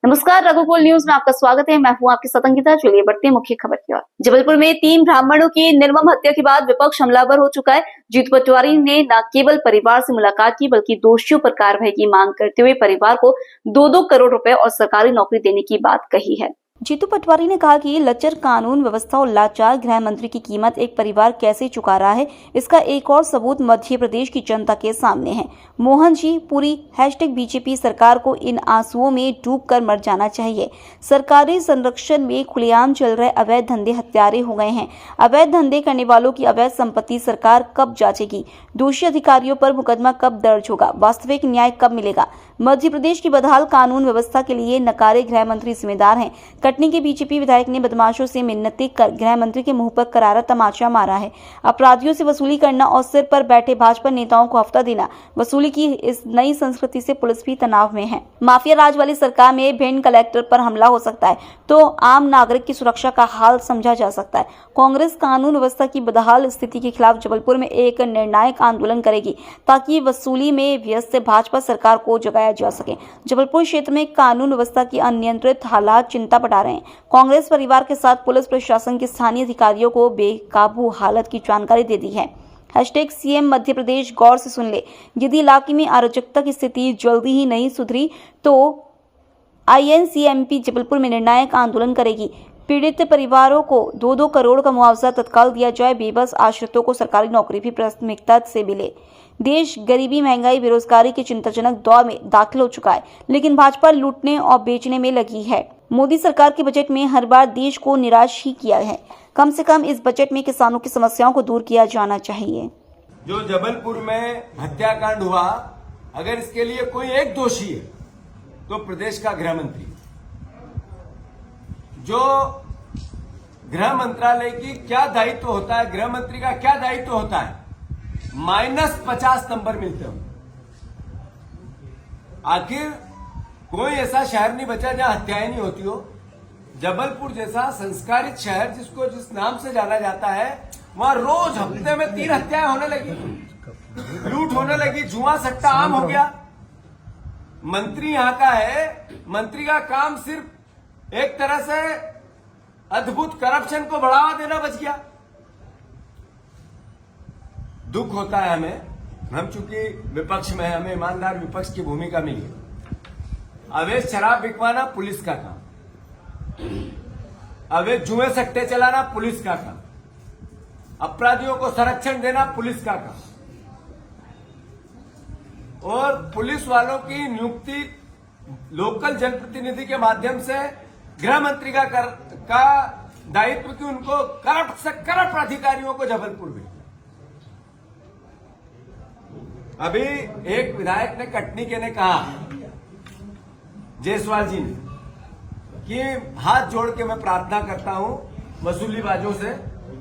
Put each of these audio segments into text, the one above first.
नमस्कार, रघुकुल न्यूज में आपका स्वागत है। मैं हूं आपकी सतंगिता। चलिए बढ़ते हैं मुख्य खबर की ओर। जबलपुर में 3 ब्राह्मणों की निर्मम हत्या के बाद विपक्ष हमलावर हो चुका है। जीतू पटवारी ने न केवल परिवार से मुलाकात की बल्कि दोषियों पर कार्रवाई की मांग करते हुए परिवार को 2-2 करोड़ रुपए और सरकारी नौकरी देने की बात कही है। जीतू पटवारी ने कहा कि लचर कानून व्यवस्था और लाचार गृह मंत्री की कीमत एक परिवार कैसे चुका रहा है, इसका एक और सबूत मध्य प्रदेश की जनता के सामने है। मोहन जी पूरी #बीजेपी सरकार को इन आंसुओं में डूबकर मर जाना चाहिए। सरकारी संरक्षण में खुलेआम चल रहे अवैध धंधे हत्यारे हो गए हैं। अवैध धंधे करने वालों की अवैध संपत्ति सरकार कब जांचेगी? दोषी अधिकारियों पर मुकदमा कब दर्ज होगा? वास्तविक न्याय कब मिलेगा? मध्य प्रदेश की बदहाल कानून व्यवस्था के लिए नकारे गृह मंत्री जिम्मेदार हैं। कटनी के बीजेपी विधायक ने बदमाशों से मिन्नतें कर गृह मंत्री के मुंह पर करारा तमाचा मारा है। अपराधियों से वसूली करना और सिर पर बैठे भाजपा नेताओं को हफ्ता देना, वसूली की इस नई संस्कृति से पुलिस भी तनाव में है। माफिया राज वाली सरकार में भिंड कलेक्टर पर हमला हो सकता है तो आम नागरिक की सुरक्षा का हाल समझा जा सकता है। कांग्रेस कानून व्यवस्था की बदहाल स्थिति के खिलाफ जबलपुर में एक निर्णायक आंदोलन करेगी ताकि वसूली में व्यस्त भाजपा सरकार को जगाया जा सके। जबलपुर क्षेत्र में कानून व्यवस्था की अनियंत्रित हालात चिंता बढ़ा रहे हैं। कांग्रेस परिवार के साथ पुलिस प्रशासन के स्थानीय अधिकारियों को बेकाबू हालत की जानकारी दे दी है। #CM मध्य प्रदेश गौर से सुन ले। यदि इलाके में अराजकता की स्थिति जल्दी ही नहीं सुधरी तो INCMP जबलपुर में निर्णायक आंदोलन करेगी। पीड़ित परिवारों को 2-2 करोड़ का मुआवजा तत्काल दिया जाए। बेबस आश्रितों को सरकारी नौकरी भी प्राथमिकता से मिले। देश गरीबी, महंगाई, बेरोजगारी के चिंताजनक दौर में दाखिल हो चुका है, लेकिन भाजपा लूटने और बेचने में लगी है। मोदी सरकार के बजट में हर बार देश को निराश ही किया है। कम से कम इस बजट में किसानों की समस्याओं को दूर किया जाना चाहिए। जो जबलपुर में हत्याकांड हुआ, अगर इसके लिए कोई एक दोषी है तो प्रदेश का गृह मंत्री। जो गृह मंत्रालय की क्या दायित्व होता है, गृह मंत्री का क्या दायित्व होता है, -50 नंबर मिलते हो। आखिर कोई ऐसा शहर नहीं बचा जहां हत्याएं नहीं होती हो। जबलपुर जैसा संस्कारित शहर जिस नाम से जाना जाता है, वहां रोज हफ्ते में 3 हत्याएं होने लगी, लूट होने लगी, जुआ सट्टा आम हो गया। मंत्री यहां का है, मंत्री का काम सिर्फ एक तरह से अद्भुत करप्शन को बढ़ावा देना बच गया। दुख होता है हमें, हम चूंकि विपक्ष में, हमें ईमानदार विपक्ष की भूमिका मिली है। अवैध शराब बिकवाना पुलिस का काम, अवैध जुए सट्टे चलाना पुलिस का काम, अपराधियों को संरक्षण देना पुलिस का काम, और पुलिस वालों की नियुक्ति लोकल जनप्रतिनिधि के माध्यम से गृह मंत्री का दायित्व कि उनको करप्ट से करप्ट अधिकारियों को जबलपुर भेजना। अभी एक विधायक ने कटनी के ने कहा, जायसवाल जी ने, कि हाथ जोड़ के मैं प्रार्थना करता हूं वसूलीबाजों से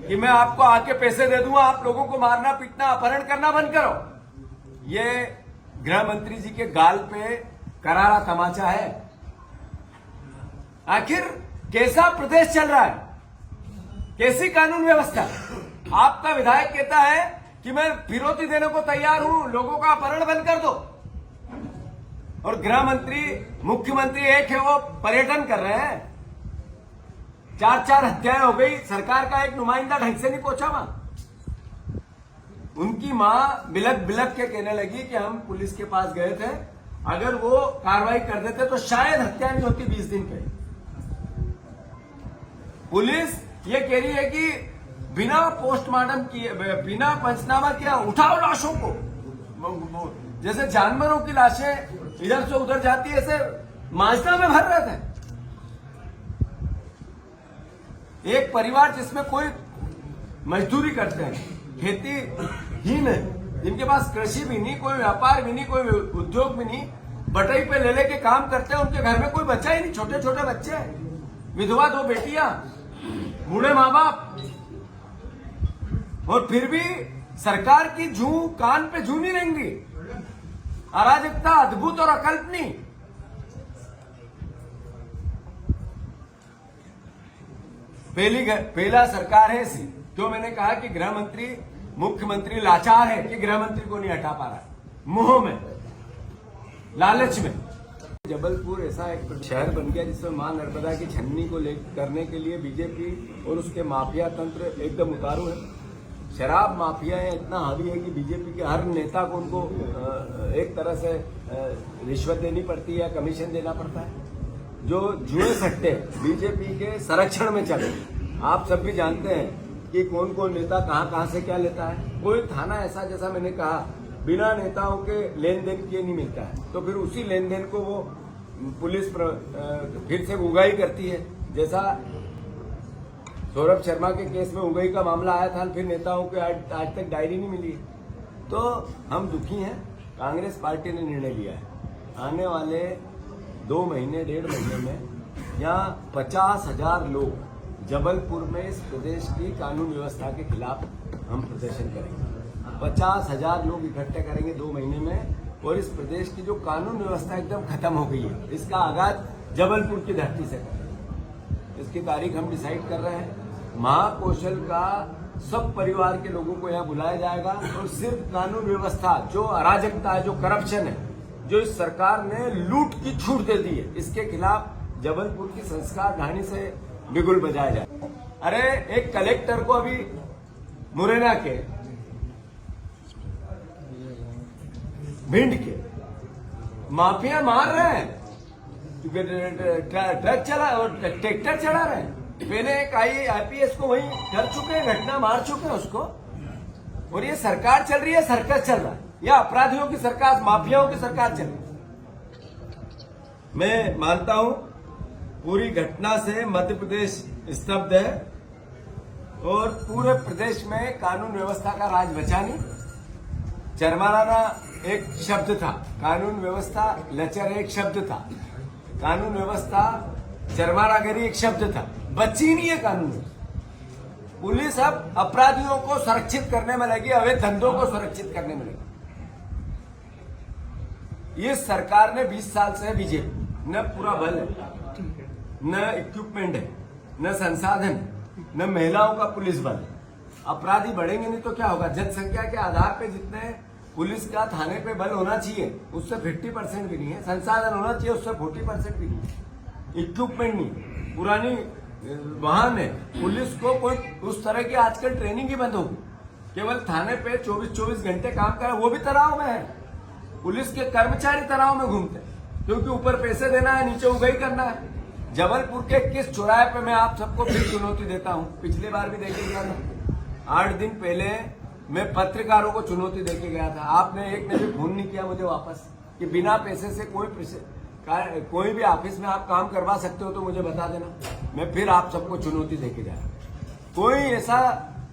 कि मैं आपको आके पैसे दे दूंगा, आप लोगों को मारना पीटना अपहरण करना बंद करो। ये गृह मंत्री जी के गाल पे करारा तमाचा है। आखिर कैसा प्रदेश चल रहा है, कैसी कानून व्यवस्था? आपका विधायक कहता है कि मैं फिरौती देने को तैयार हूं, लोगों का अपहरण बंद कर दो, और गृह मंत्री, मुख्यमंत्री एक है, वो पर्यटन कर रहे हैं। 4 हत्याएं हो गई, सरकार का एक नुमाइंदा ढंग से नहीं पहुंचा वहां। उनकी मां बिलक बिलक के कहने लगी कि हम पुलिस के पास गए थे, अगर वो कार्रवाई कर देते तो शायद हत्या नहीं होती 20 दिन पहले। पुलिस ये कह रही है कि बिना पोस्टमार्टम किए, बिना पंचनामा किया उठाओ लाशों को। जैसे जानवरों की लाशें इधर से उधर जाती है, ऐसे माजदा में भर रहे थे। एक परिवार जिसमें कोई मजदूरी करते हैं, खेती ही नहीं, जिनके पास कृषि भी नहीं, कोई व्यापार भी नहीं, कोई उद्योग भी नहीं, बटाई पे ले लेके काम करते हैं, उनके घर में कोई बच्चा ही नहीं, छोटे छोटे बच्चे हैं, विधवा 2 बेटियां, बूढ़े माँ बाप, और फिर भी सरकार की जू कान पे जू नहीं रहेंगी। अराजकता अद्भुत और अकल्पनीय। पहला सरकार है ऐसी। जो मैंने कहा कि गृह मंत्री, मुख्यमंत्री लाचार है कि गृह मंत्री को नहीं हटा पा रहा है, मोह में, लालच में। जबलपुर ऐसा एक शहर बन गया जिसमें मां नर्मदा की छन्नी को करने के लिए बीजेपी और उसके माफिया तंत्र एकदम उतारू है। शराब माफिया है इतना हावी है कि बीजेपी के हर नेता को उनको एक तरह से रिश्वत देनी पड़ती है या कमीशन देना पड़ता है। जो जुए सट्टे बीजेपी के संरक्षण में चले, आप सब भी जानते हैं कि कौन कौन नेता कहां से क्या लेता है। कोई थाना ऐसा, जैसा मैंने कहा, बिना नेताओं के लेन देन किए नहीं मिलता है, तो फिर उसी लेन देन को वो पुलिस फिर से उगाही करती है। जैसा सौरभ शर्मा के केस में उगाही का मामला आया था, फिर नेताओं को आज तक डायरी नहीं मिली है। तो हम दुखी हैं। कांग्रेस पार्टी ने निर्णय लिया है आने वाले 2 महीने 1.5 महीने में यहाँ 50,000 लोग जबलपुर में इस प्रदेश की कानून व्यवस्था के खिलाफ हम प्रदर्शन करेंगे। 50,000 लोग इकट्ठे करेंगे 2 महीने में, और इस प्रदेश की जो कानून व्यवस्था एकदम खत्म हो गई है, इसका आगाज जबलपुर की धरती से करेंगे। इसकी तारीख हम डिसाइड कर रहे हैं। महाकौशल का सब परिवार के लोगों को यहाँ बुलाया जाएगा, और सिर्फ कानून व्यवस्था, जो अराजकता है, जो करप्शन है, जो इस सरकार ने लूट की छूट दे दी है, इसके खिलाफ जबलपुर की संस्कार ढाणी से बिगुल बजाया जाए। अरे एक कलेक्टर को अभी मुरैना के, भिंड के माफिया मार रहे हैं, ट्रक चला और ट्रैक्टर चला रहे हैं। पहले एक आईपीएस को वहीं कर चुके हैं, घटना मार चुके हैं उसको, और ये सरकार चल रही है, सर्कस चल रहा है, या अपराधियों की सरकार, माफियाओं की सरकार चल रही है। मैं मानता हूं पूरी घटना से मध्य प्रदेश स्तब्ध है, और पूरे प्रदेश में कानून व्यवस्था का राज बचा नहीं। चरमराना एक शब्द था, कानून व्यवस्था लचर एक शब्द था, कानून व्यवस्था चरमरागरी एक शब्द था, बची नहीं है कानून। पुलिस अब अपराधियों को सुरक्षित करने में लगी, अवैध धंधों को सुरक्षित करने में लगी। ये सरकार ने 20 साल से, बीजेपी न पूरा बल है, न इक्विपमेंट है, न संसाधन, न महिलाओं का पुलिस बल। अपराधी बढ़ेंगे नहीं तो क्या होगा? जनसंख्या के आधार पे जितने पुलिस का थाने पे बल होना चाहिए उससे 50% भी नहीं है, संसाधन होना चाहिए उससे 40% भी नहीं है, इक्विपमेंट नहीं, पुरानी वाहन है। पुलिस को कोई उस तरह की आजकल ट्रेनिंग ही बंद होगी, केवल थाने पे 24-24 घंटे काम करे, वो भी तनाव में है। पुलिस के कर्मचारी तनाव में घूमते हैं, क्योंकि ऊपर पैसे देना है, नीचे उगाही करना है। जबलपुर के किस चौराहे पे मैं आप सबको फिर चुनौती देता हूं, पिछली बार भी देके गया था, 8 दिन पहले मैं पत्रकारों को चुनौती देके गया था। आपने एक ने भी फोन नहीं किया मुझे वापस कि बिना पैसे से कोई भी ऑफिस में आप काम करवा सकते हो तो मुझे बता देना, मैं फिर आप सबको चुनौती देके जा रहा हूं। कोई ऐसा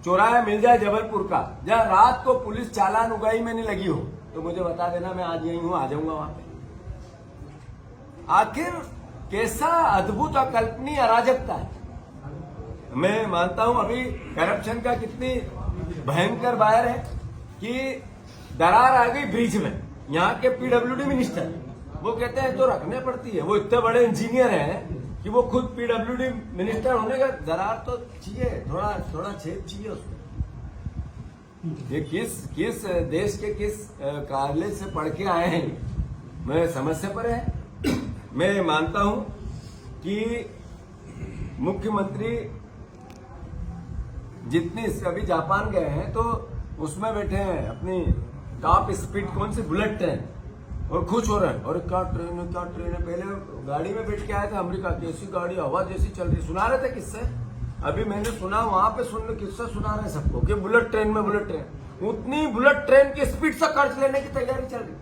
चौराहा मिल जाए जबलपुर का जहां रात को पुलिस चालान उगाही में नहीं लगी हो तो मुझे बता देना, मैं आज यही हूं, आ जाऊंगा वहां पे। आखिर कैसा अद्भुत अकल्पनीय अराजकता है। मैं मानता हूं अभी करप्शन का कितनी भयंकर बाहर है कि दरार आ गई ब्रिज में। यहाँ के पीडब्ल्यूडी मिनिस्टर वो कहते हैं तो रखने पड़ती है, वो इतने बड़े इंजीनियर हैं कि वो खुद पीडब्ल्यूडी मिनिस्टर होने का दरार तो चाहिए, थोड़ा छेद चाहिए उसको। ये किस देश के किस कॉलेज से पढ़ के आए हैं, मैं समस्या पर है। मैं मानता हूं कि मुख्यमंत्री जितनी अभी जापान गए हैं तो उसमें बैठे हैं अपनी टॉप स्पीड कौन सी बुलेट ट्रेन, और खुश हो रहे हैं, और क्या ट्रेन है, क्या ट्रेन है। पहले गाड़ी में बैठ के आए थे अमेरिका की, ऐसी गाड़ी हवा जैसी चल रही, सुना रहे थे किससे, अभी मैंने सुना वहां पे किस्सा सुना रहे सबको कि बुलेट ट्रेन में, बुलेट ट्रेन, उतनी बुलेट ट्रेन की स्पीड से कर्ज लेने की तैयारी चल रही।